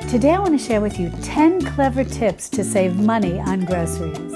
Today I want to share with you 10 clever tips to save money on groceries.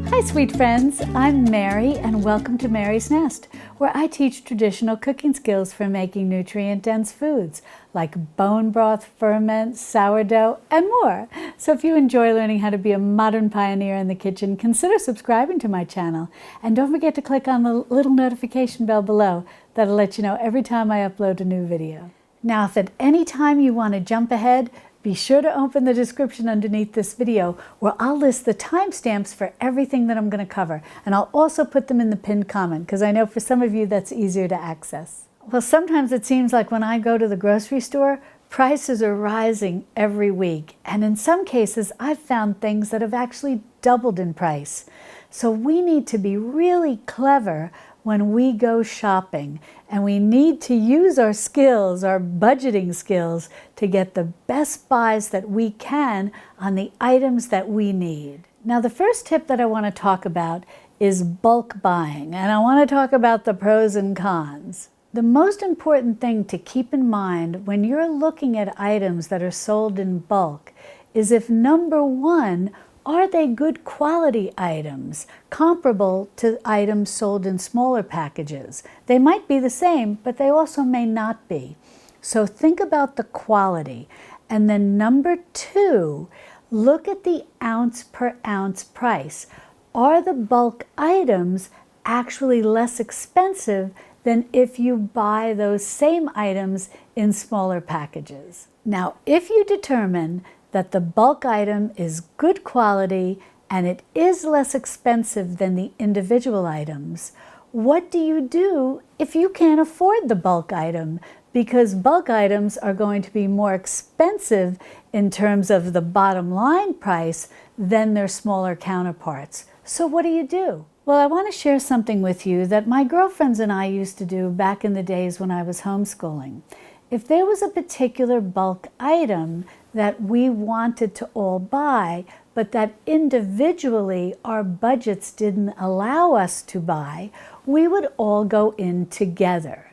Hi sweet friends, I'm Mary and welcome to Mary's Nest, where I teach traditional cooking skills for making nutrient-dense foods like bone broth, ferment, sourdough, and more. So if you enjoy learning how to be a modern pioneer in the kitchen, consider subscribing to my channel. And don't forget to click on the little notification bell below. That'll let you know every time I upload a new video. Now, if at any time you want to jump ahead, be sure to open the description underneath this video where I'll list the timestamps for everything that I'm going to cover. And I'll also put them in the pinned comment because I know for some of you that's easier to access. Well, sometimes it seems like when I go to the grocery store, prices are rising every week. And in some cases, I've found things that have actually doubled in price. So we need to be really clever when we go shopping, and we need to use our skills, our budgeting skills, to get the best buys that we can on the items that we need. Now, the first tip that I want to talk about is bulk buying, and I want to talk about the pros and cons. The most important thing to keep in mind when you're looking at items that are sold in bulk is if, number one, are they good quality items, comparable to items sold in smaller packages? They might be the same, but they also may not be. So think about the quality. And then number two, look at the ounce per ounce price. Are the bulk items actually less expensive than if you buy those same items in smaller packages? Now, if you determine that the bulk item is good quality and it is less expensive than the individual items, what do you do if you can't afford the bulk item? Because bulk items are going to be more expensive in terms of the bottom line price than their smaller counterparts. So what do? Well, I want to share something with you that my girlfriends and I used to do back in the days when I was homeschooling. If there was a particular bulk item that we wanted to all buy, but that individually our budgets didn't allow us to buy, we would all go in together.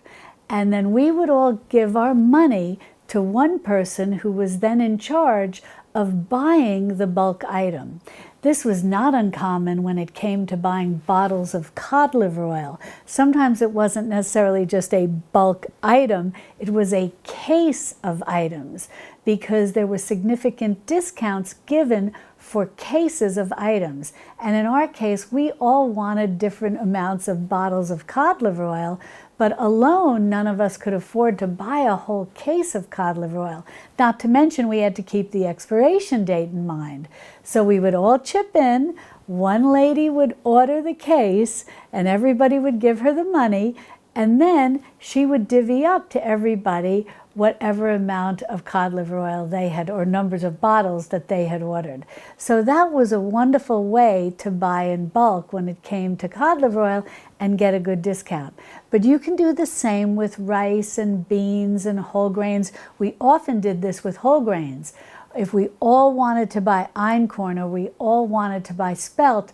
And then we would all give our money to one person who was then in charge of buying the bulk item. This was not uncommon when it came to buying bottles of cod liver oil. Sometimes it wasn't necessarily just a bulk item, it was a case of items because there were significant discounts given for cases of items. And in our case, we all wanted different amounts of bottles of cod liver oil, but alone, none of us could afford to buy a whole case of cod liver oil. Not to mention we had to keep the expiration date in mind. So we would all chip in, one lady would order the case, and everybody would give her the money, and then she would divvy up to everybody whatever amount of cod liver oil they had, or numbers of bottles that they had ordered. So that was a wonderful way to buy in bulk when it came to cod liver oil and get a good discount. But you can do the same with rice and beans and whole grains. We often did this with whole grains. If we all wanted to buy einkorn or we all wanted to buy spelt,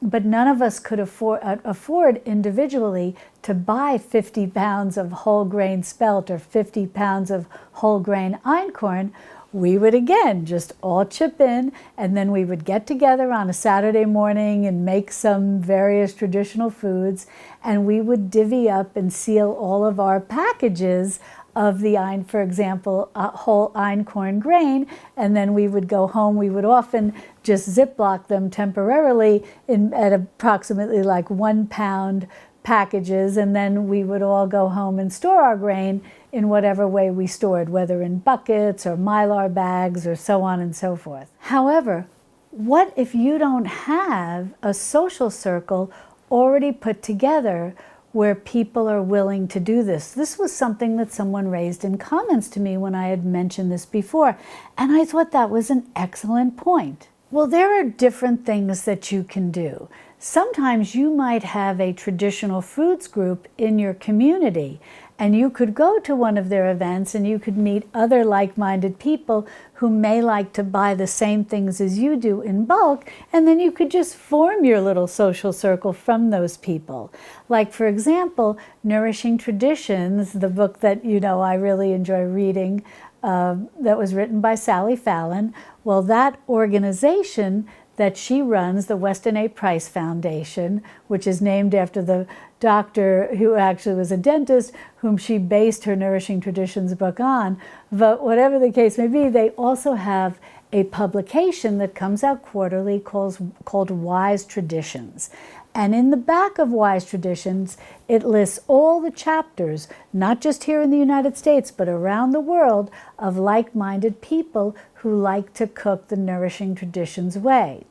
but none of us could afford individually to buy 50 pounds of whole grain spelt or 50 pounds of whole grain einkorn, we would again just all chip in, and then we would get together on a Saturday morning and make some various traditional foods, and we would divvy up and seal all of our packages of the for example, whole einkorn grain, and then we would go home. We would often just Ziploc them temporarily at approximately like 1 pound packages, and then we would all go home and store our grain in whatever way we stored, whether in buckets or Mylar bags or so on and so forth. However, what if you don't have a social circle already put together where people are willing to do this? This was something that someone raised in comments to me when I had mentioned this before, and I thought that was an excellent point. Well, there are different things that you can do. sometimes you might have a traditional foods group in your community, and you could go to one of their events and you could meet other like-minded people who may like to buy the same things as you do in bulk, and then you could just form your little social circle from those people. Like, for example, Nourishing Traditions, the book that I really enjoy reading, that was written by Sally Fallon. Well, that organization that she runs, the Weston A. Price Foundation, which is named after the doctor who actually was a dentist, whom she based her Nourishing Traditions book on. But whatever the case may be, they also have a publication that comes out quarterly called Wise Traditions. And in the back of Wise Traditions, it lists all the chapters, not just here in the United States, but around the world, of like-minded people who like to cook the Nourishing Traditions way.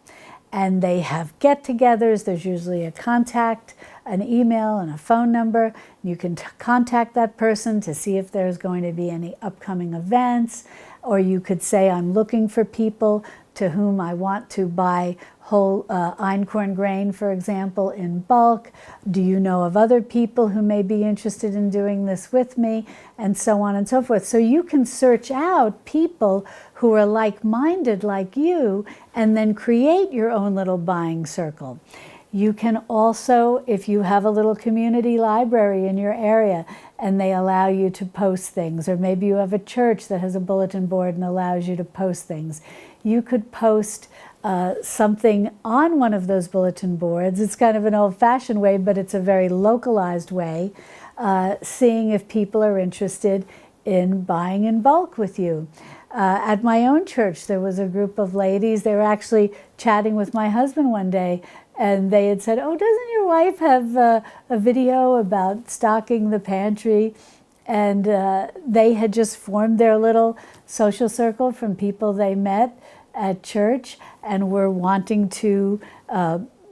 And they have get-togethers. There's usually a contact, an email, and a phone number. You can contact that person to see if there's going to be any upcoming events. Or you could say, I'm looking for people to whom I want to buy whole einkorn grain, for example, in bulk. Do you know of other people who may be interested in doing this with me? And so on and so forth. So you can search out people who are like-minded like you and then create your own little buying circle. You can also, if you have a little community library in your area and they allow you to post things, or maybe you have a church that has a bulletin board and allows you to post things, you could post something on one of those bulletin boards. It's kind of an old-fashioned way, but it's a very localized way, seeing if people are interested in buying in bulk with you. At my own church, there was a group of ladies. They were actually chatting with my husband one day, and they had said, oh, doesn't your wife have a video about stocking the pantry? And they had just formed their little social circle from people they met at church and were wanting to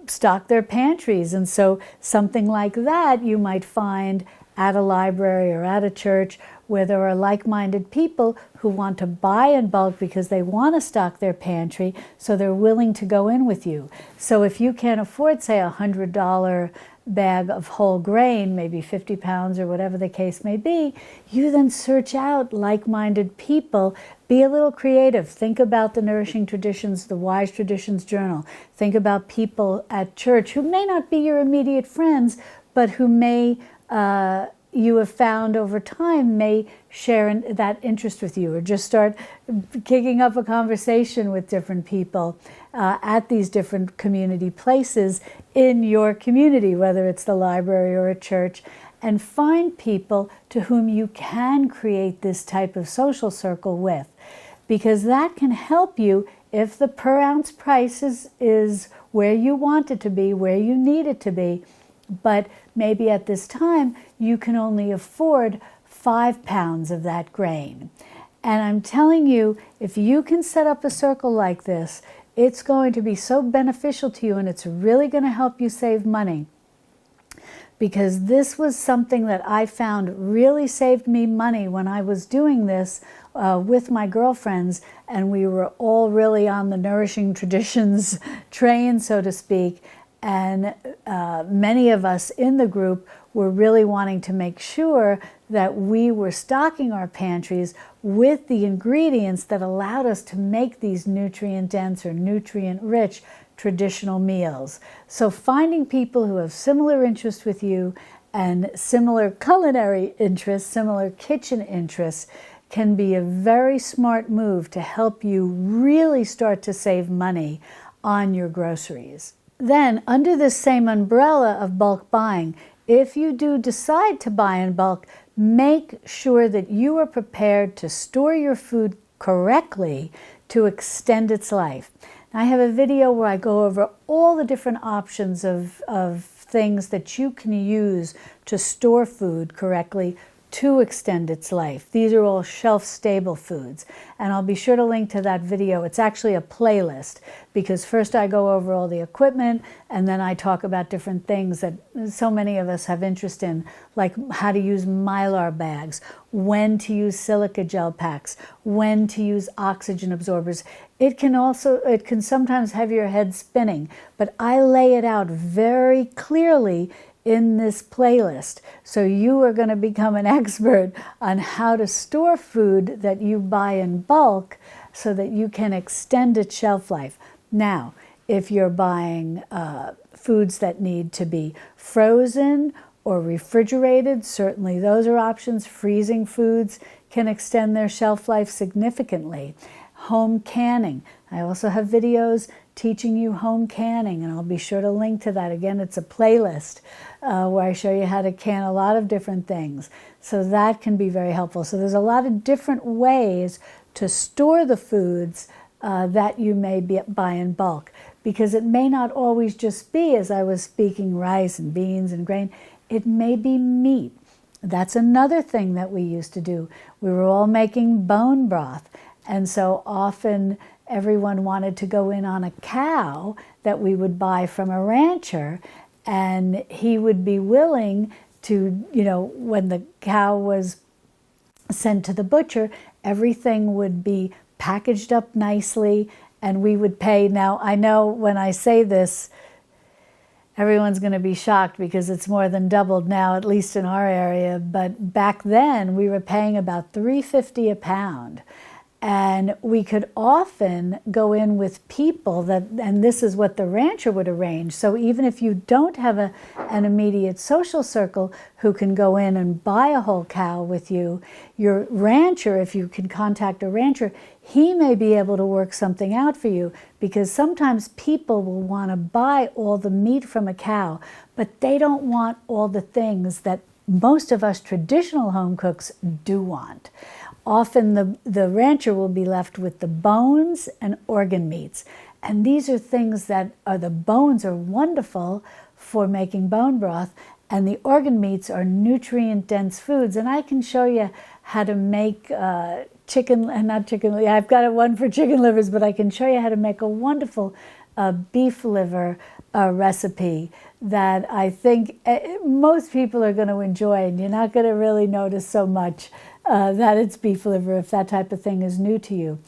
stock their pantries. And so something like that you might find at a library or at a church where there are like-minded people who want to buy in bulk because they want to stock their pantry, so they're willing to go in with you. So if you can't afford, say, $100 bag of whole grain, maybe 50 pounds or whatever the case may be, you then search out like-minded people. Be a little creative. Think about the Nourishing Traditions, the Wise Traditions Journal. Think about people at church who may not be your immediate friends, but who may, you have found over time, may share that interest with you, or just start kicking up a conversation with different people at these different community places in your community, whether it's the library or a church, and find people to whom you can create this type of social circle with, because that can help you if the per ounce price is where you want it to be, where you need it to be, but maybe at this time you can only afford 5 pounds of that grain. And I'm telling you, if you can set up a circle like this, it's going to be so beneficial to you, and it's really going to help you save money. Because this was something that I found really saved me money when I was doing this with my girlfriends, and we were all really on the Nourishing Traditions train, so to speak. And many of us in the group were really wanting to make sure that we were stocking our pantries with the ingredients that allowed us to make these nutrient-dense or nutrient-rich traditional meals. So finding people who have similar interests with you and similar culinary interests, similar kitchen interests, can be a very smart move to help you really start to save money on your groceries. Then, under this same umbrella of bulk buying, if you do decide to buy in bulk, make sure that you are prepared to store your food correctly to extend its life. I have a video where I go over all the different options of things that you can use to store food correctly to extend its life. These are all shelf-stable foods. And I'll be sure to link to that video. It's actually a playlist, because first I go over all the equipment, and then I talk about different things that so many of us have interest in, like how to use Mylar bags, when to use silica gel packs, when to use oxygen absorbers. It can sometimes have your head spinning, but I lay it out very clearly in this playlist. So you are going to become an expert on how to store food that you buy in bulk so that you can extend its shelf life. Now, if you're buying foods that need to be frozen or refrigerated, certainly those are options. Freezing foods can extend their shelf life significantly. Home canning. I also have videos teaching you home canning, and I'll be sure to link to that. Again, it's a playlist where I show you how to can a lot of different things. So that can be very helpful. So there's a lot of different ways to store the foods that you may buy in bulk, because it may not always just be, as I was speaking, rice and beans and grain. It may be meat. That's another thing that we used to do. We were all making bone broth, and so often everyone wanted to go in on a cow that we would buy from a rancher, and he would be willing to, when the cow was sent to the butcher, everything would be packaged up nicely, and we would pay. Now, I know when I say this, everyone's going to be shocked because it's more than doubled now, at least in our area, but back then we were paying about $3.50 a pound. And we could often go in with people and this is what the rancher would arrange. So even if you don't have an immediate social circle who can go in and buy a whole cow with you, your rancher, if you can contact a rancher, he may be able to work something out for you, because sometimes people will want to buy all the meat from a cow, but they don't want all the things that most of us traditional home cooks do want. Often the rancher will be left with the bones and organ meats. And these are things the bones are wonderful for making bone broth, and the organ meats are nutrient-dense foods. And I can show you how to make I've got one for chicken livers, but I can show you how to make a wonderful beef liver recipe that I think most people are going to enjoy, and you're not going to really notice so much that it's beef liver if that type of thing is new to you.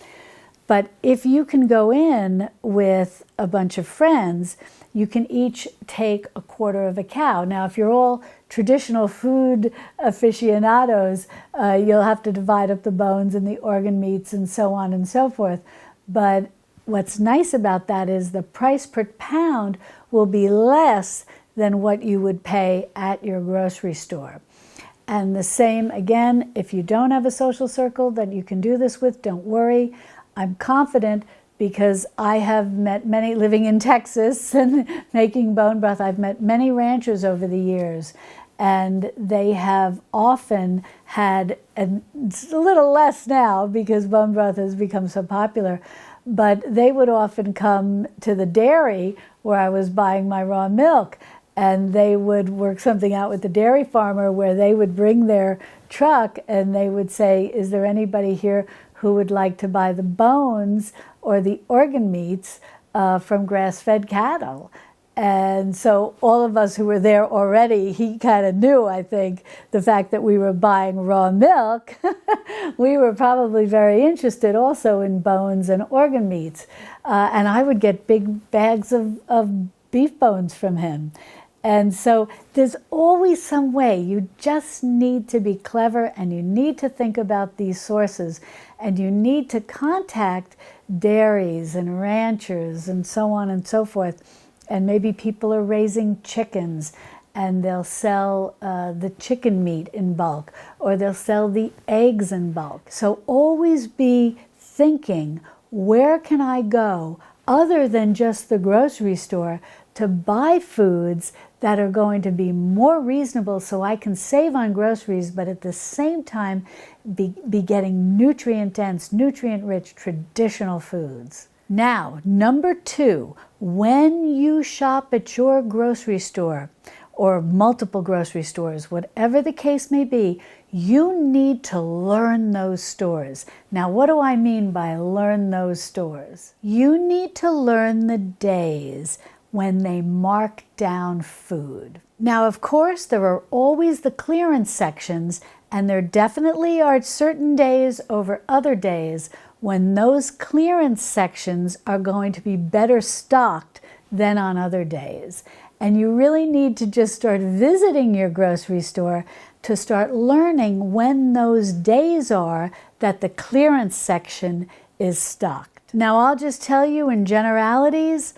But if you can go in with a bunch of friends, you can each take a quarter of a cow. Now, if you're all traditional food aficionados, you'll have to divide up the bones and the organ meats and so on and so forth. But what's nice about that is the price per pound will be less than what you would pay at your grocery store. And the same, again, if you don't have a social circle that you can do this with, don't worry. I'm confident, because I have met many, living in Texas and making bone broth, I've met many ranchers over the years, and they have often had, and it's a little less now because bone broth has become so popular, but they would often come to the dairy where I was buying my raw milk, and they would work something out with the dairy farmer where they would bring their truck and they would say, is there anybody here who would like to buy the bones or the organ meats from grass-fed cattle? And so all of us who were there already, he kind of knew, I think, the fact that we were buying raw milk. We were probably very interested also in bones and organ meats. And I would get big bags of beef bones from him. And so there's always some way. You just need to be clever, and you need to think about these sources, and you need to contact dairies and ranchers and so on and so forth. And maybe people are raising chickens and they'll sell the chicken meat in bulk, or they'll sell the eggs in bulk. So always be thinking, where can I go other than just the grocery store to buy foods that are going to be more reasonable so I can save on groceries, but at the same time be getting nutrient-dense, nutrient-rich traditional foods. Now, number 2, when you shop at your grocery store or multiple grocery stores, whatever the case may be, you need to learn those stores. Now, what do I mean by learn those stores? You need to learn the days when they mark down food. Now, of course, there are always the clearance sections, and there definitely are certain days over other days when those clearance sections are going to be better stocked than on other days. And you really need to just start visiting your grocery store to start learning when those days are that the clearance section is stocked. Now, I'll just tell you in generalities,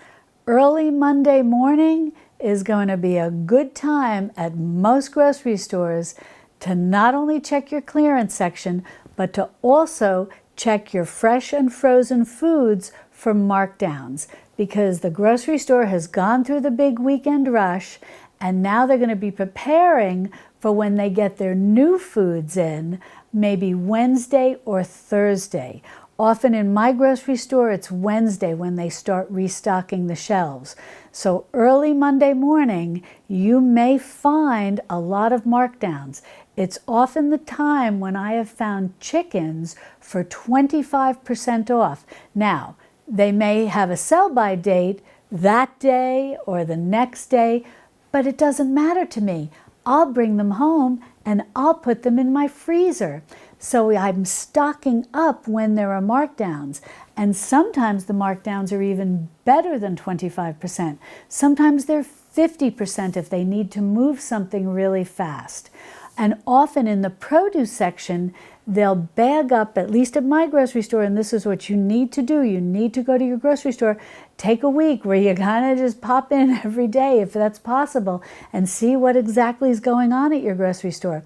early Monday morning is going to be a good time at most grocery stores to not only check your clearance section, but to also check your fresh and frozen foods for markdowns, because the grocery store has gone through the big weekend rush, and now they're going to be preparing for when they get their new foods in, maybe Wednesday or Thursday. Often in my grocery store, it's Wednesday when they start restocking the shelves. So early Monday morning, you may find a lot of markdowns. It's often the time when I have found chickens for 25% off. Now, they may have a sell-by date that day or the next day, but it doesn't matter to me. I'll bring them home and I'll put them in my freezer. So I'm stocking up when there are markdowns. And sometimes the markdowns are even better than 25%. Sometimes they're 50% if they need to move something really fast. And often in the produce section, they'll bag up, at least at my grocery store, and this is what you need to do. You need to go to your grocery store, take a week where you kind of just pop in every day if that's possible and see what exactly is going on at your grocery store.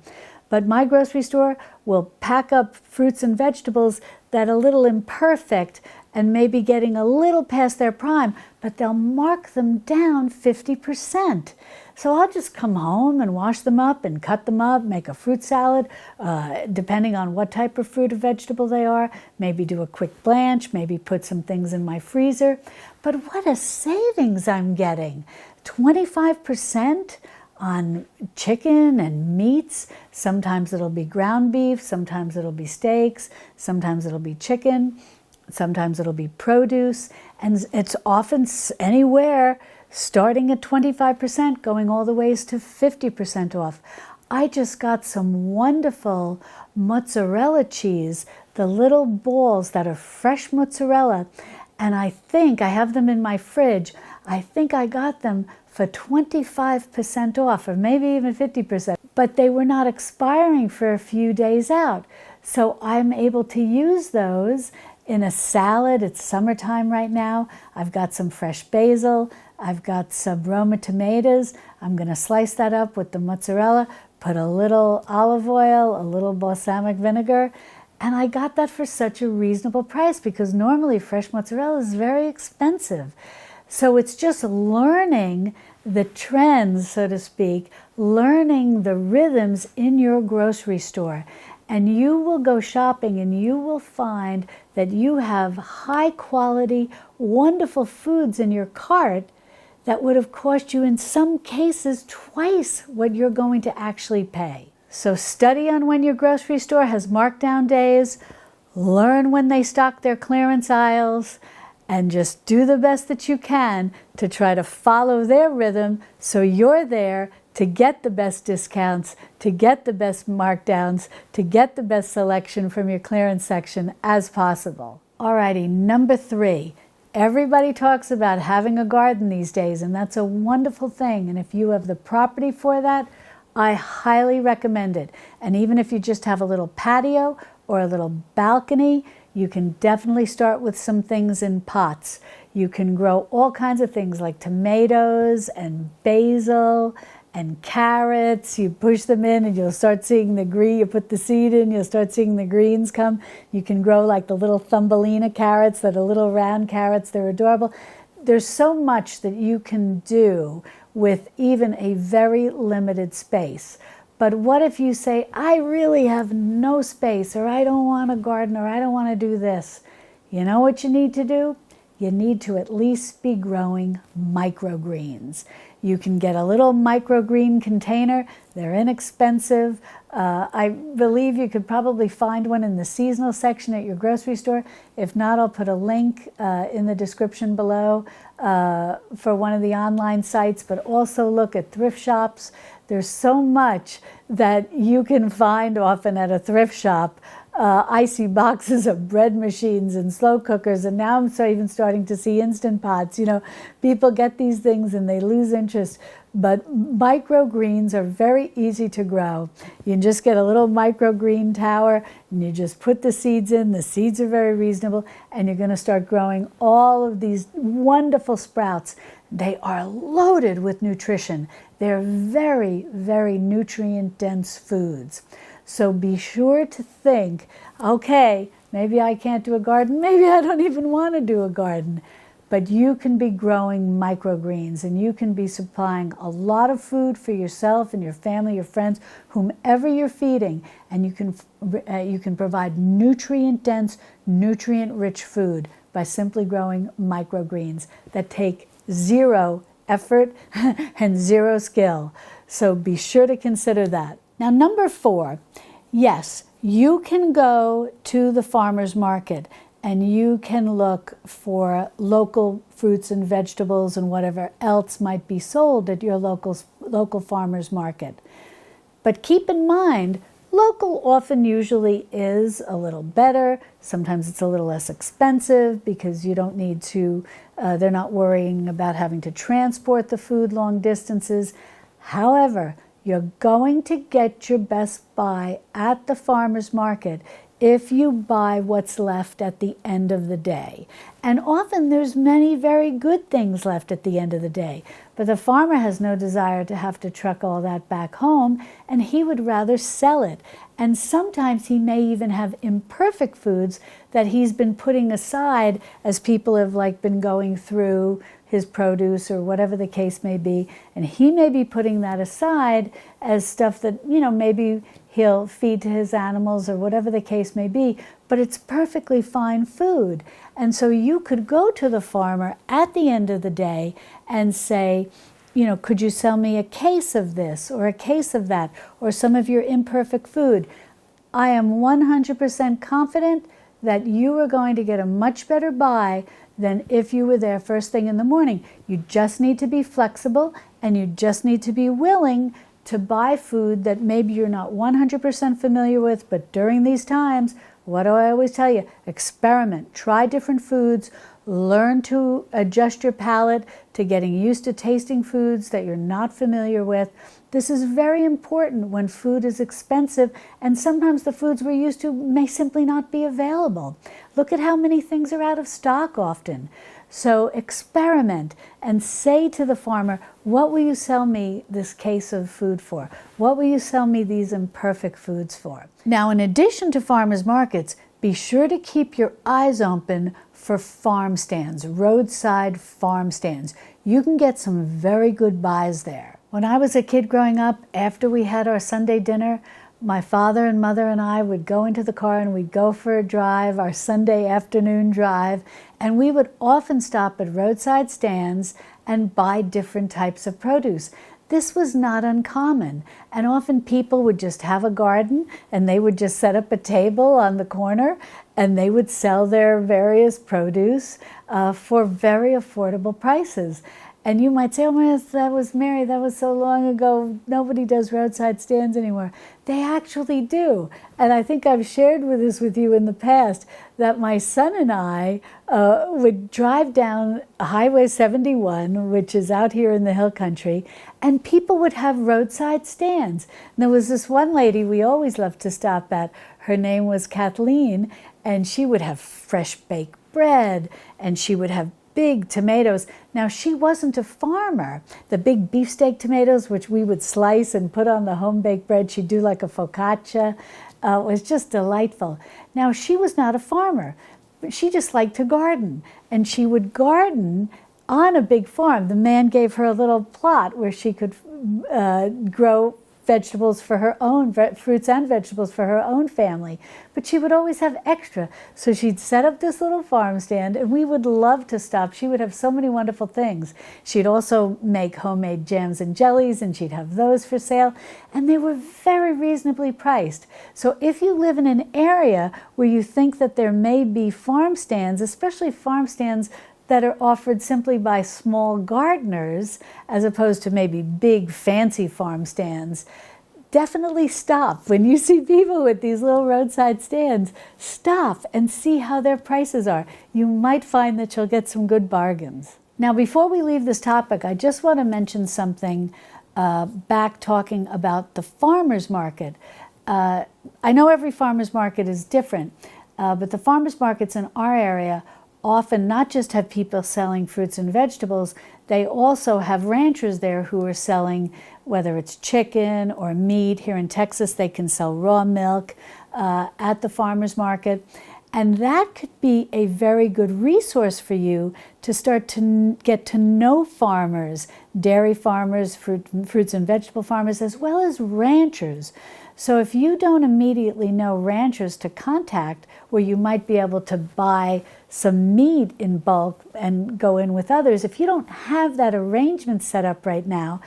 But my grocery store will pack up fruits and vegetables that are a little imperfect and maybe getting a little past their prime, but they'll mark them down 50%. So I'll just come home and wash them up and cut them up, make a fruit salad, depending on what type of fruit or vegetable they are, maybe do a quick blanch, maybe put some things in my freezer. But what a savings I'm getting. 25% on chicken and meats. Sometimes it'll be ground beef, sometimes it'll be steaks, sometimes it'll be chicken, sometimes it'll be produce, and it's often anywhere starting at 25%, going all the ways to 50% off. I just got some wonderful mozzarella cheese, the little balls that are fresh mozzarella, and I think I have them in my fridge. I think I got them for 25% off, or maybe even 50%, but they were not expiring for a few days out. So I'm able to use those in a salad. It's summertime right now. I've got some fresh basil. I've got some Roma tomatoes. I'm going to slice that up with the mozzarella, put a little olive oil, a little balsamic vinegar, and I got that for such a reasonable price because normally fresh mozzarella is very expensive. So it's just learning the trends, so to speak, learning the rhythms in your grocery store. And you will go shopping and you will find that you have high quality, wonderful foods in your cart that would have cost you in some cases twice what you're going to actually pay. So study on when your grocery store has markdown days, learn when they stock their clearance aisles, and just do the best that you can to try to follow their rhythm so you're there to get the best discounts, to get the best markdowns, to get the best selection from your clearance section as possible. Alrighty, number 3. Everybody talks about having a garden these days, and that's a wonderful thing. And if you have the property for that, I highly recommend it. And even if you just have a little patio or a little balcony, you can definitely start with some things in pots. You can grow all kinds of things like tomatoes and basil and carrots. You push them in and you'll start seeing the green. You put the seed in, you'll start seeing the greens come. You can grow like the little Thumbelina carrots, that are little round carrots. They're adorable. There's so much that you can do with even a very limited space. But what if you say, I really have no space, or I don't want a garden, or I don't want to do this? You know what you need to do? You need to at least be growing microgreens. You can get a little microgreen container. They're inexpensive. I believe you could probably find one in the seasonal section at your grocery store. If not, I'll put a link in the description below for one of the online sites, but also look at thrift shops. There's so much that you can find often at a thrift shop. I see boxes of bread machines and slow cookers, and now I'm even starting to see Instant Pots. You know, people get these things and they lose interest. But microgreens are very easy to grow. You can just get a little microgreen tower and you just put the seeds in. The seeds are very reasonable, and you're going to start growing all of these wonderful sprouts. They are loaded with nutrition. They're very, very nutrient-dense foods. So be sure to think, okay, maybe I can't do a garden, maybe I don't even want to do a garden, but you can be growing microgreens and you can be supplying a lot of food for yourself and your family, your friends, whomever you're feeding, and you can provide nutrient-dense, nutrient-rich food by simply growing microgreens that take zero effort and zero skill. So be sure to consider that. Now, number 4, yes, you can go to the farmer's market and you can look for local fruits and vegetables and whatever else might be sold at your local farmer's market. But keep in mind, local often usually is a little better. Sometimes it's a little less expensive because you don't need to, they're not worrying about having to transport the food long distances. However, you're going to get your best buy at the farmer's market if you buy what's left at the end of the day. And often there's many very good things left at the end of the day, but the farmer has no desire to have to truck all that back home, and he would rather sell it. And sometimes he may even have imperfect foods that he's been putting aside as people have been going through his produce or whatever the case may be, and he may be putting that aside as stuff that, you know, maybe he'll feed to his animals or whatever the case may be, but it's perfectly fine food. And so you could go to the farmer at the end of the day and say, you know, could you sell me a case of this or a case of that or some of your imperfect food? I am 100% confident that you are going to get a much better buy than if you were there first thing in the morning. You just need to be flexible, and you just need to be willing to buy food that maybe you're not 100% familiar with, but during these times, what do I always tell you? Experiment, try different foods, learn to adjust your palate to getting used to tasting foods that you're not familiar with. This is very important when food is expensive, and sometimes the foods we're used to may simply not be available. Look at how many things are out of stock often. So experiment and say to the farmer, what will you sell me this case of food for? What will you sell me these imperfect foods for? Now, in addition to farmers markets, be sure to keep your eyes open for farm stands, roadside farm stands. You can get some very good buys there. When I was a kid growing up, after we had our Sunday dinner, my father and mother and I would go into the car and we'd go for a drive, our Sunday afternoon drive, and we would often stop at roadside stands and buy different types of produce. This was not uncommon, and often people would just have a garden and they would just set up a table on the corner and they would sell their various produce for very affordable prices. And you might say, oh my, that was Mary, that was so long ago, nobody does roadside stands anymore. They actually do. And I think I've shared this with you in the past, that my son and I would drive down Highway 71, which is out here in the hill country, and people would have roadside stands. And there was this one lady we always loved to stop at. Her name was Kathleen, and she would have fresh baked bread, and she would have big tomatoes. Now, she wasn't a farmer. The big beefsteak tomatoes, which we would slice and put on the home-baked bread, she'd do like a focaccia, was just delightful. Now, she was not a farmer, but she just liked to garden, and she would garden on a big farm. The man gave her a little plot where she could grow vegetables for her own, fruits and vegetables for her own family, but she would always have extra. So she'd set up this little farm stand, and we would love to stop. She would have so many wonderful things. She'd also make homemade jams and jellies, and she'd have those for sale, and they were very reasonably priced. So if you live in an area where you think that there may be farm stands, especially farm stands that are offered simply by small gardeners, as opposed to maybe big fancy farm stands, definitely stop. When you see people with these little roadside stands, stop and see how their prices are. You might find that you'll get some good bargains. Now, before we leave this topic, I just want to mention something back talking about the farmer's market. I know every farmer's market is different, but the farmer's markets in our area often not just have people selling fruits and vegetables, they also have ranchers there who are selling, whether it's chicken or meat. Here in Texas, they can sell raw milk at the farmer's market. And that could be a very good resource for you to start to get to know farmers, dairy farmers, fruits and vegetable farmers, as well as ranchers. So if you don't immediately know ranchers to contact, where you might be able to buy some meat in bulk and go in with others, if you don't have that arrangement set up right now,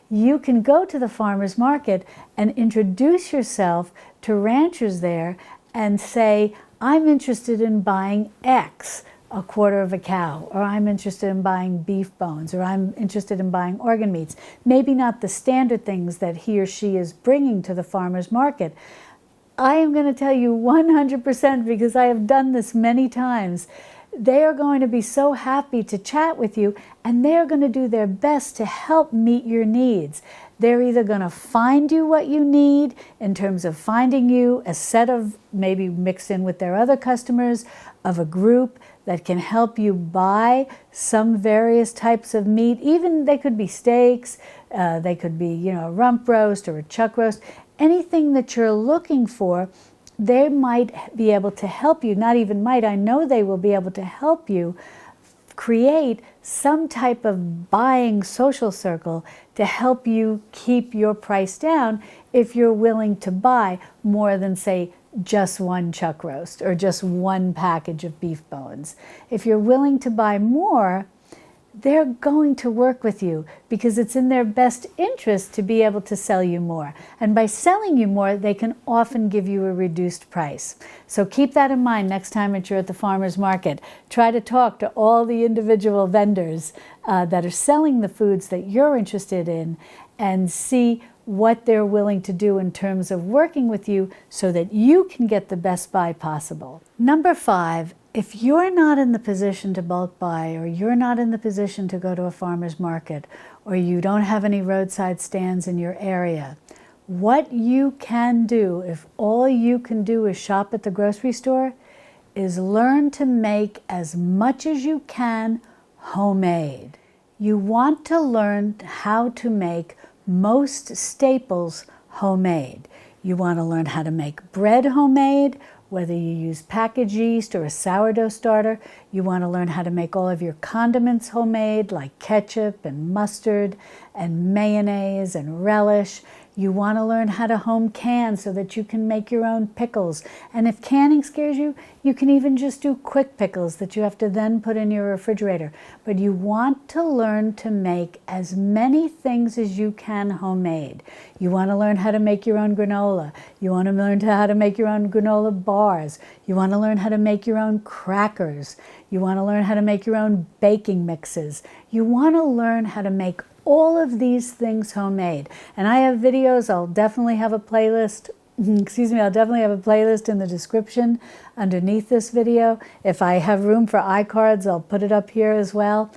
you can go to the farmer's market and introduce yourself to ranchers there and say, I'm interested in buying X, a quarter of a cow, or I'm interested in buying beef bones, or I'm interested in buying organ meats. Maybe not the standard things that he or she is bringing to the farmer's market. I am going to tell you 100%, because I have done this many times. They are going to be so happy to chat with you, and they're going to do their best to help meet your needs. They're either going to find you what you need in terms of finding you a set of, maybe mixed in with their other customers, of a group that can help you buy some various types of meat. Even they could be steaks, they could be, a rump roast or a chuck roast. Anything that you're looking for, they might be able to help you. Not even might, I know they will be able to help you create some type of buying social circle to help you keep your price down if you're willing to buy more than, say, just one chuck roast or just one package of beef bones. If you're willing to buy more, they're going to work with you because it's in their best interest to be able to sell you more. And by selling you more, they can often give you a reduced price. So keep that in mind next time that you're at the farmer's market. Try to talk to all the individual vendors that are selling the foods that you're interested in and see what they're willing to do in terms of working with you so that you can get the best buy possible. Number 5, if you're not in the position to bulk buy, or you're not in the position to go to a farmer's market, or you don't have any roadside stands in your area, what you can do, if all you can do is shop at the grocery store, is learn to make as much as you can homemade. You want to learn how to make most staples homemade. You want to learn how to make bread homemade, whether you use packaged yeast or a sourdough starter. You want to learn how to make all of your condiments homemade, like ketchup and mustard and mayonnaise and relish. You want to learn how to home can so that you can make your own pickles. And if canning scares you, you can even just do quick pickles that you have to then put in your refrigerator. But you want to learn to make as many things as you can homemade. You want to learn how to make your own granola. You want to learn how to make your own granola bars. You want to learn how to make your own crackers. You want to learn how to make your own baking mixes. You want to learn how to make all of these things homemade. And I have videos. I'll definitely have a playlist. I'll definitely have a playlist in the description underneath this video. If I have room for iCards, I'll put it up here as well.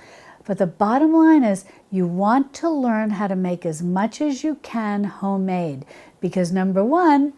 But the bottom line is you want to learn how to make as much as you can homemade, because number one,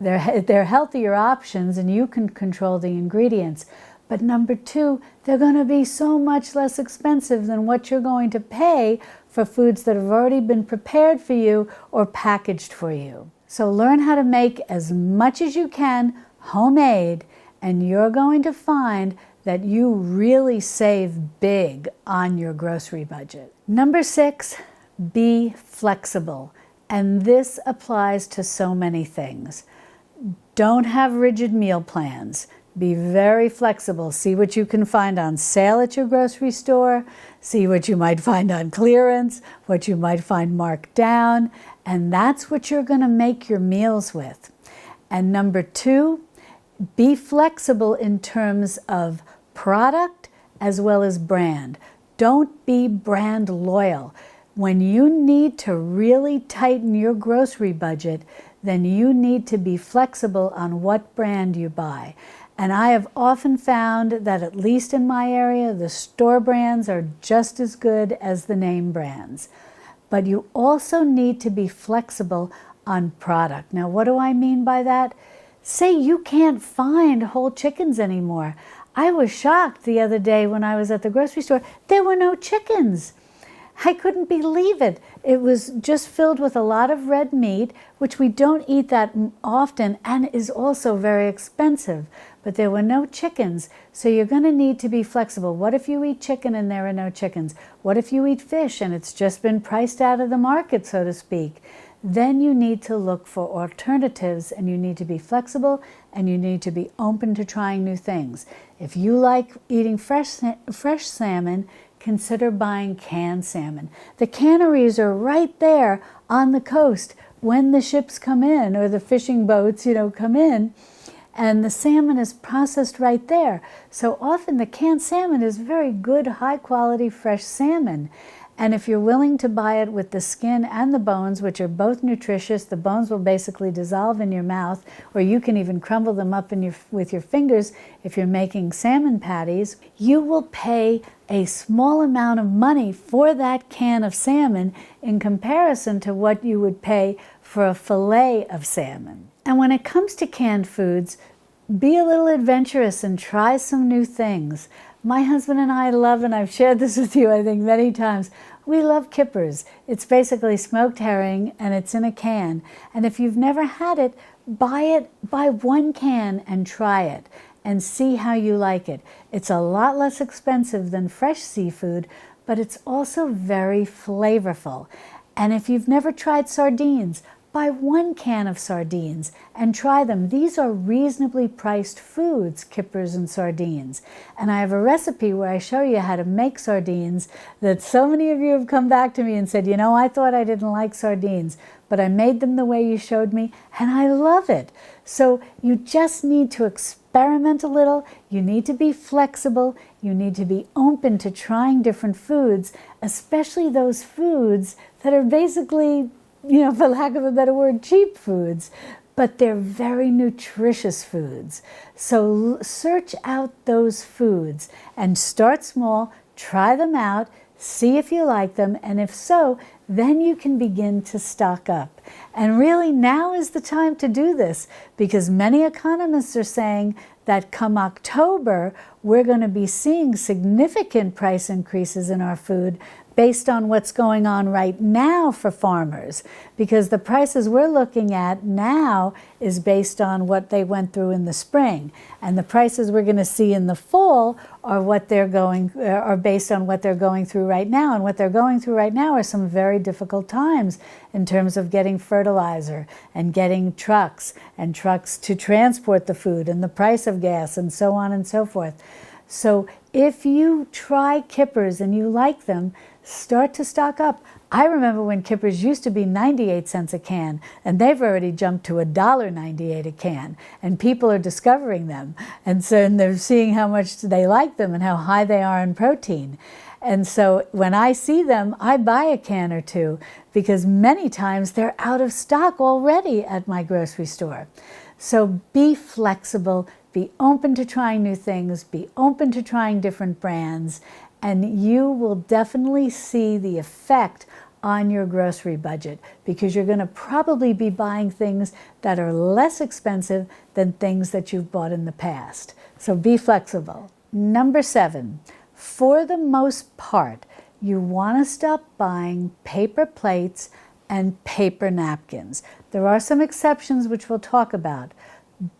they're healthier options and you can control the ingredients. But number two, they're going to be so much less expensive than what you're going to pay for foods that have already been prepared for you or packaged for you. So learn how to make as much as you can homemade, and you're going to find that you really save big on your grocery budget. Number 6, be flexible. And this applies to so many things. Don't have rigid meal plans. Be very flexible. See what you can find on sale at your grocery store. See what you might find on clearance, what you might find marked down. And that's what you're going to make your meals with. And number 2, be flexible in terms of product as well as brand. Don't be brand loyal. When you need to really tighten your grocery budget, then you need to be flexible on what brand you buy. And I have often found that, at least in my area, the store brands are just as good as the name brands. But you also need to be flexible on product. Now, what do I mean by that? Say you can't find whole chickens anymore. I was shocked the other day when I was at the grocery store. There were no chickens. I couldn't believe it. It was just filled with a lot of red meat, which we don't eat that often and is also very expensive. But there were no chickens, so you're going to need to be flexible. What if you eat chicken and there are no chickens? What if you eat fish and it's just been priced out of the market, so to speak? Then you need to look for alternatives, and you need to be flexible, and you need to be open to trying new things. If you like eating fresh salmon, consider buying canned salmon. The canneries are right there on the coast when the ships come in, or the fishing boats, come in, and the salmon is processed right there. So often the canned salmon is very good, high quality, fresh salmon. And if you're willing to buy it with the skin and the bones, which are both nutritious, the bones will basically dissolve in your mouth, or you can even crumble them up with your fingers if you're making salmon patties. You will pay a small amount of money for that can of salmon in comparison to what you would pay for a fillet of salmon. And when it comes to canned foods, be a little adventurous and try some new things. My husband and I love, and I've shared this with you I think many times, we love kippers. It's basically smoked herring, and it's in a can. And if you've never had it, buy 1 can and try it and see how you like it. It's a lot less expensive than fresh seafood, but it's also very flavorful. And if you've never tried sardines, buy 1 can of sardines and try them. These are reasonably priced foods, kippers and sardines. And I have a recipe where I show you how to make sardines that so many of you have come back to me and said, I thought I didn't like sardines, but I made them the way you showed me, and I love it. So you just need to experiment a little. You need to be flexible. You need to be open to trying different foods, especially those foods that are basically, for lack of a better word, cheap foods, but they're very nutritious foods. So search out those foods and start small, try them out, see if you like them, and if so, then you can begin to stock up. And really, now is the time to do this, because many economists are saying that come October, we're going to be seeing significant price increases in our food based on what's going on right now for farmers, because the prices we're looking at now is based on what they went through in the spring, and the prices we're going to see in the fall are based on what they're going through right now. And what they're going through right now are some very difficult times in terms of getting fertilizer and getting trucks to transport the food, and the price of gas, and so on and so forth. So if you try kippers and you like them, start to stock up. I remember when kippers used to be 98 cents a can, and they've already jumped to $1.98 a can, and people are discovering them. And they're seeing how much they like them and how high they are in protein. And so when I see them, I buy a can or two, because many times they're out of stock already at my grocery store. So be flexible, be open to trying new things, be open to trying different brands, and you will definitely see the effect on your grocery budget, because you're going to probably be buying things that are less expensive than things that you've bought in the past. So be flexible. Number 7, for the most part, you want to stop buying paper plates and paper napkins. There are some exceptions which we'll talk about,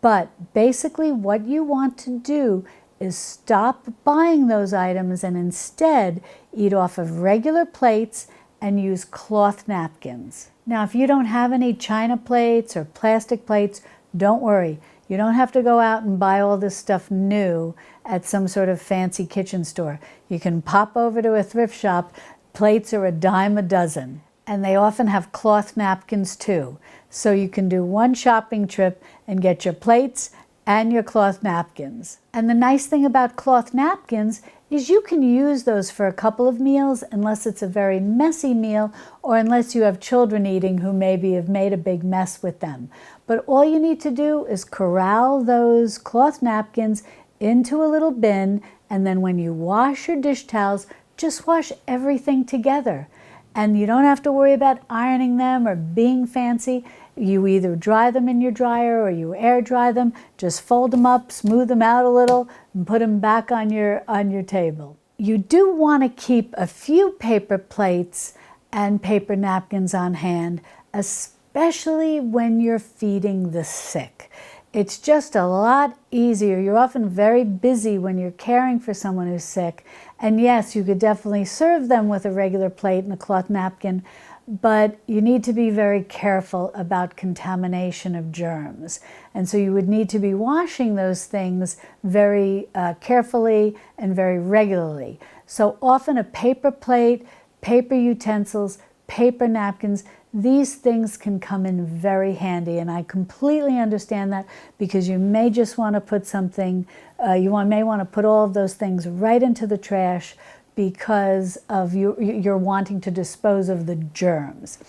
but basically what you want to do is stop buying those items and instead eat off of regular plates and use cloth napkins. Now, if you don't have any china plates or plastic plates, don't worry. You don't have to go out and buy all this stuff new at some sort of fancy kitchen store. You can pop over to a thrift shop. Plates are a dime a dozen, and they often have cloth napkins too. So you can do one shopping trip and get your plates and your cloth napkins. And the nice thing about cloth napkins is you can use those for a couple of meals unless it's a very messy meal or unless you have children eating who maybe have made a big mess with them. But all you need to do is corral those cloth napkins into a little bin, and then when you wash your dish towels, just wash everything together. And you don't have to worry about ironing them or being fancy. You either dry them in your dryer or you air dry them. Just fold them up, smooth them out a little, and put them back on your table. You do want to keep a few paper plates and paper napkins on hand, especially when you're feeding the sick. It's just a lot easier. You're often very busy when you're caring for someone who's sick. And yes, you could definitely serve them with a regular plate and a cloth napkin, but you need to be very careful about contamination of germs. And so you would need to be washing those things very carefully and very regularly. So often a paper plate, paper utensils, paper napkins, these things can come in very handy, and I completely understand that, because you may just want to put something, may want to put all of those things right into the trash because of you're wanting to dispose of the germs.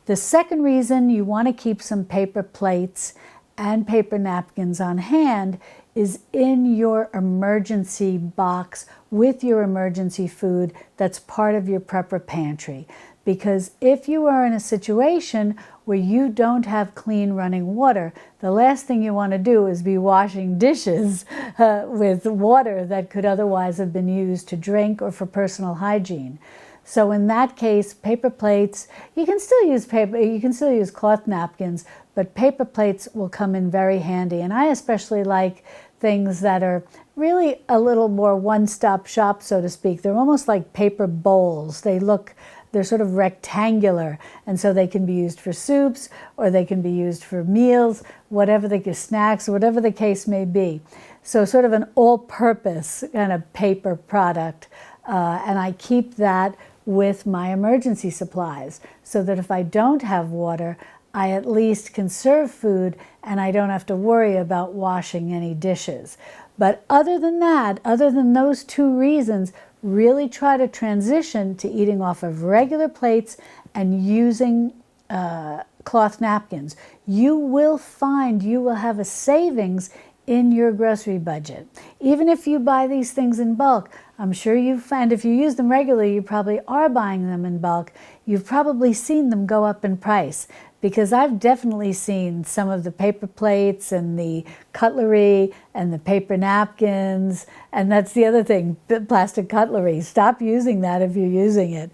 The second reason you want to keep some paper plates and paper napkins on hand is in your emergency box with your emergency food that's part of your prepper pantry. Because if you are in a situation where you don't have clean running water, the last thing you want to do is be washing dishes with water that could otherwise have been used to drink or for personal hygiene. So in that case, paper plates, you can still use cloth napkins, but paper plates will come in very handy. And I especially like things that are really a little more one-stop shop, so to speak. They're almost like paper bowls. They're sort of rectangular, and so they can be used for soups or they can be used for meals, snacks, whatever the case may be. So sort of an all-purpose kind of paper product, and I keep that with my emergency supplies so that if I don't have water, I at least can serve food and I don't have to worry about washing any dishes. But other than that, other than those two reasons, really try to transition to eating off of regular plates and using cloth napkins. You will find you will have a savings in your grocery budget. Even if you buy these things in bulk, I'm sure you find if you use them regularly, you probably are buying them in bulk. You've probably seen them go up in price, because I've definitely seen some of the paper plates and the cutlery and the paper napkins, and that's the other thing, plastic cutlery. Stop using that if you're using it.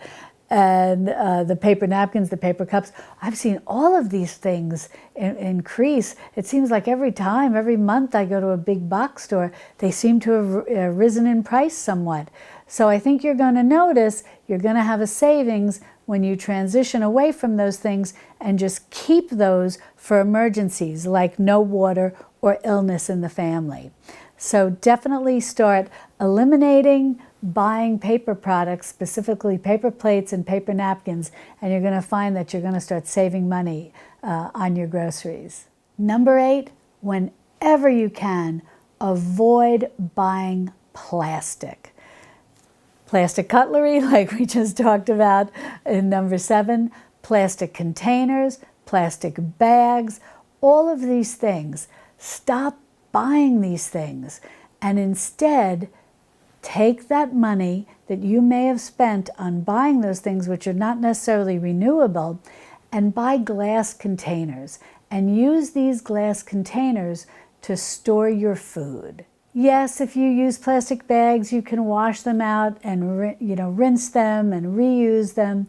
And the paper napkins, the paper cups. I've seen all of these things increase. It seems like every month I go to a big box store, they seem to have risen in price somewhat. So I think you're going to notice you're going to have a savings when you transition away from those things and just keep those for emergencies like no water or illness in the family. So definitely start eliminating buying paper products, specifically paper plates and paper napkins, and you're going to find that you're going to start saving money on your groceries. Number 8, whenever you can, avoid buying plastic. Plastic cutlery, like we just talked about in number 7, plastic containers, plastic bags, all of these things. Stop buying these things and instead take that money that you may have spent on buying those things which are not necessarily renewable and buy glass containers and use these glass containers to store your food. Yes, if you use plastic bags, you can wash them out and rinse them and reuse them.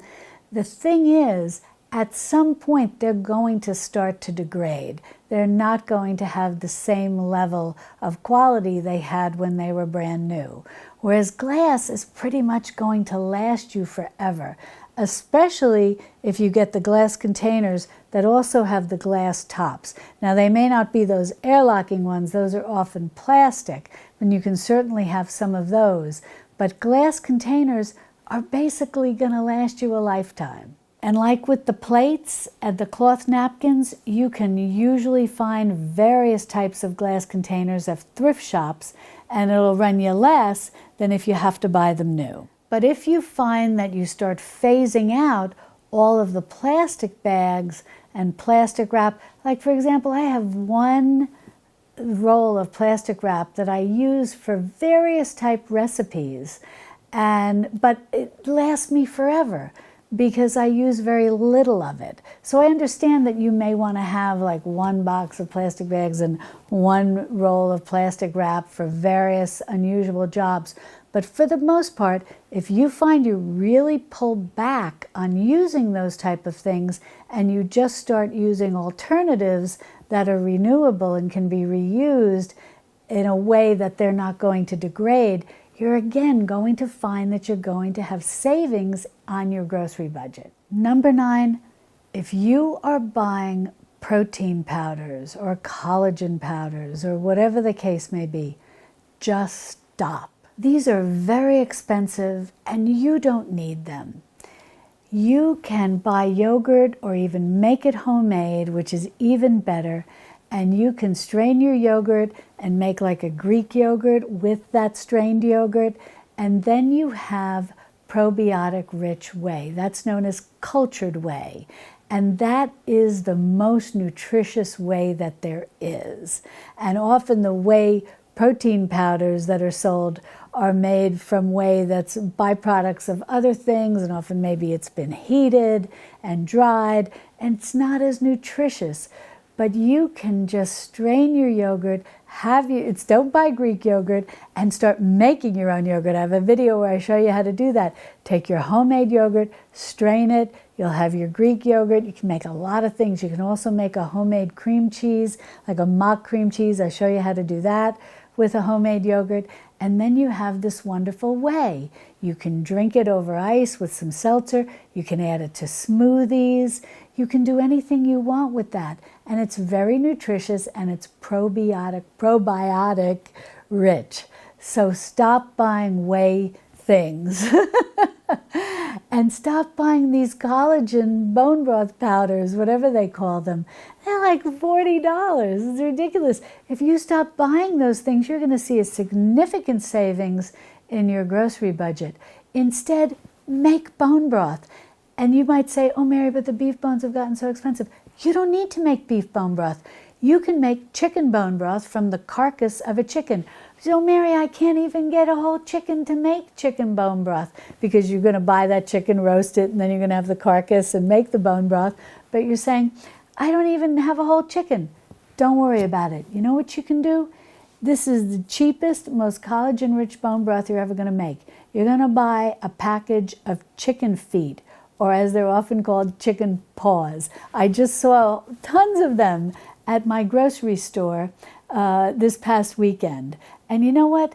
The thing is, at some point, they're going to start to degrade. They're not going to have the same level of quality they had when they were brand new. Whereas glass is pretty much going to last you forever. especially if you get the glass containers that also have the glass tops. Now, they may not be those air-locking ones. Those are often plastic, and you can certainly have some of those. But glass containers are basically going to last you a lifetime. And like with the plates and the cloth napkins, you can usually find various types of glass containers at thrift shops, and it'll run you less than if you have to buy them new. But if you find that you start phasing out all of the plastic bags and plastic wrap, like for example, I have one roll of plastic wrap that I use for various type recipes, but it lasts me forever because I use very little of it. So I understand that you may want to have like one box of plastic bags and one roll of plastic wrap for various unusual jobs. But for the most part, if you find you really pull back on using those type of things and you just start using alternatives that are renewable and can be reused in a way that they're not going to degrade, you're again going to find that you're going to have savings on your grocery budget. Number 9, if you are buying protein powders or collagen powders or whatever the case may be, just stop. These are very expensive and you don't need them. You can buy yogurt or even make it homemade, which is even better, and you can strain your yogurt and make like a Greek yogurt with that strained yogurt, and then you have probiotic-rich whey. That's known as cultured whey, and that is the most nutritious whey that there is. And often the whey protein powders that are sold are made from whey that's byproducts of other things, and often maybe it's been heated and dried, and it's not as nutritious. But you can just strain your yogurt, don't buy Greek yogurt, and start making your own yogurt. I have a video where I show you how to do that. Take your homemade yogurt, strain it, you'll have your Greek yogurt. You can make a lot of things. You can also make a homemade cream cheese, like a mock cream cheese. I show you how to do that with a homemade yogurt. And then you have this wonderful whey. You can drink it over ice with some seltzer. You can add it to smoothies. You can do anything you want with that. And it's very nutritious and it's probiotic rich. So stop buying whey things. And stop buying these collagen bone broth powders, whatever they call them. They're like $40. It's ridiculous. If you stop buying those things, you're going to see a significant savings in your grocery budget. Instead, make bone broth. And you might say, oh, Mary, but the beef bones have gotten so expensive. You don't need to make beef bone broth. You can make chicken bone broth from the carcass of a chicken. So, Mary, I can't even get a whole chicken to make chicken bone broth, because you're going to buy that chicken, roast it, and then you're going to have the carcass and make the bone broth. But you're saying, I don't even have a whole chicken. Don't worry about it. You know what you can do? This is the cheapest, most collagen-rich bone broth you're ever going to make. You're going to buy a package of chicken feet, or as they're often called, chicken paws. I just saw tons of them at my grocery store this past weekend. And you know what?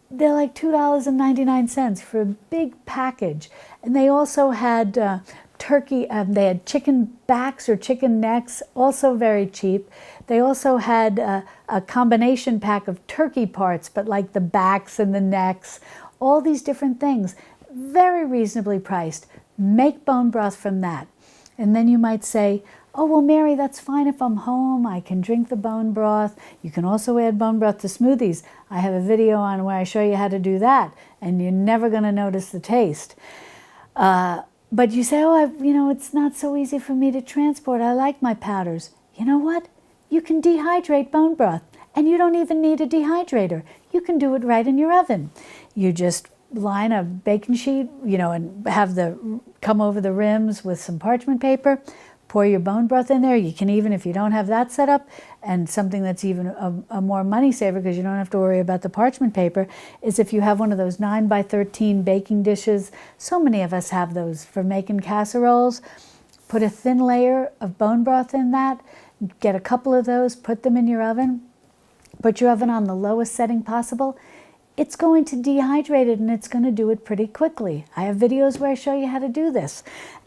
They're like $2.99 for a big package. And they also had turkey, they had chicken backs or chicken necks, also very cheap. They also had a combination pack of turkey parts, but like the backs and the necks, all these different things, very reasonably priced. Make bone broth from that. And then you might say, oh, well, Mary, that's fine if I'm home. I can drink the bone broth. You can also add bone broth to smoothies. I have a video on where I show you how to do that, and you're never going to notice the taste. But you say, oh, it's not so easy for me to transport. I like my powders. You know what? You can dehydrate bone broth, and you don't even need a dehydrator. You can do it right in your oven. You just line a baking sheet, and have come over the rims with some parchment paper. Pour your bone broth in there. You can even, if you don't have that set up, and something that's even a more money saver, because you don't have to worry about the parchment paper, is if you have one of those 9x13 baking dishes. So many of us have those for making casseroles. Put a thin layer of bone broth in that. Get a couple of those, put them in your oven. Put your oven on the lowest setting possible. it's going to dehydrate it and it's going to do it pretty quickly. I have videos where I show you how to do this.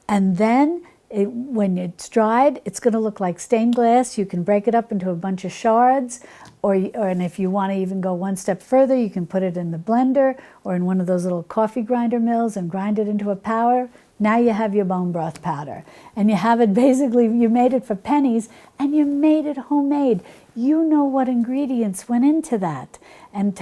And then when it's dried, it's going to look like stained glass. You can break it up into a bunch of shards, and if you want to even go one step further, you can put it in the blender or in one of those little coffee grinder mills and grind it into a powder. Now you have your bone broth powder. And you have it basically, you made it for pennies and you made it homemade. You know what ingredients went into that. And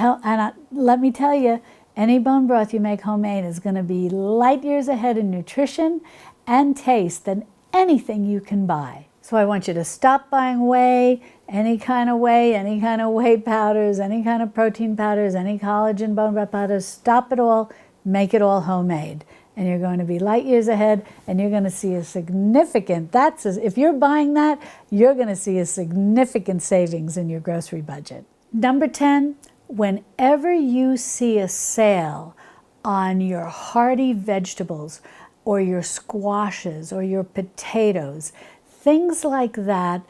let me tell you, any bone broth you make homemade is going to be light years ahead in nutrition and taste than anything you can buy. So I want you to stop buying whey, any kind of whey powders, any kind of protein powders, any collagen bone broth powders. Stop it all, make it all homemade. And you're going to be light years ahead, and you're going to see a significant, if you're buying that, you're going to see a significant savings in your grocery budget. Number 10, whenever you see a sale on your hearty vegetables or your squashes or your potatoes, things like that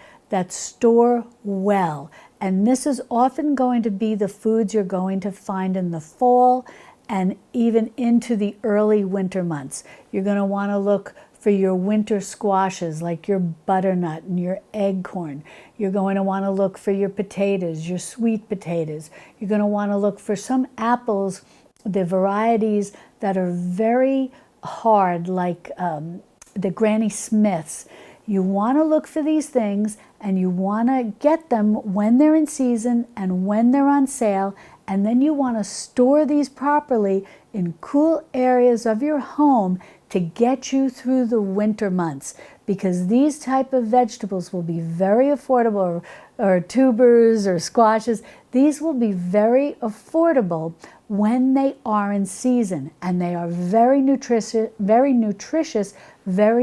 store well. And this is often going to be the foods you're going to find in the fall and even into the early winter months. You're going to want to look for your winter squashes like your butternut and your acorn. You're going to want to look for your potatoes, your sweet potatoes. You're going to want to look for some apples, the varieties that are very hard, like the Granny Smiths. You want to look for these things, and you want to get them when they're in season and when they're on sale, and then you want to store these properly in cool areas of your home to get you through the winter months, because these type of vegetables will be very affordable, or tubers or squashes. These will be very affordable when they are in season, and they are very nutritious, very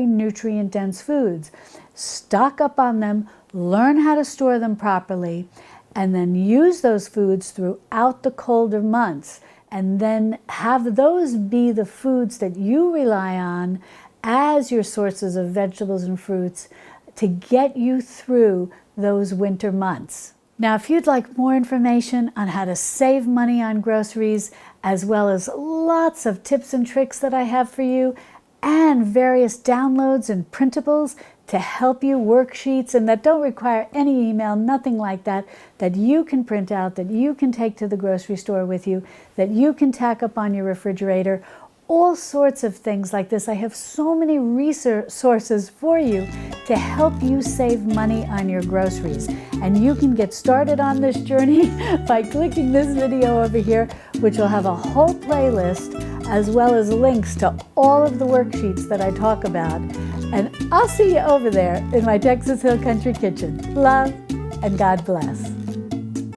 nutrient-dense foods. Stock up on them, learn how to store them properly, and then use those foods throughout the colder months, and then have those be the foods that you rely on as your sources of vegetables and fruits to get you through those winter months. Now, if you'd like more information on how to save money on groceries, as well as lots of tips and tricks that I have for you, and various downloads and printables to help you, worksheets, and that don't require any email, nothing like that, that you can print out, that you can take to the grocery store with you, that you can tack up on your refrigerator, all sorts of things like this. I have so many resources for you to help you save money on your groceries. And you can get started on this journey by clicking this video over here, which will have a whole playlist as well as links to all of the worksheets that I talk about. And I'll see you over there in my Texas Hill Country Kitchen. Love and God bless.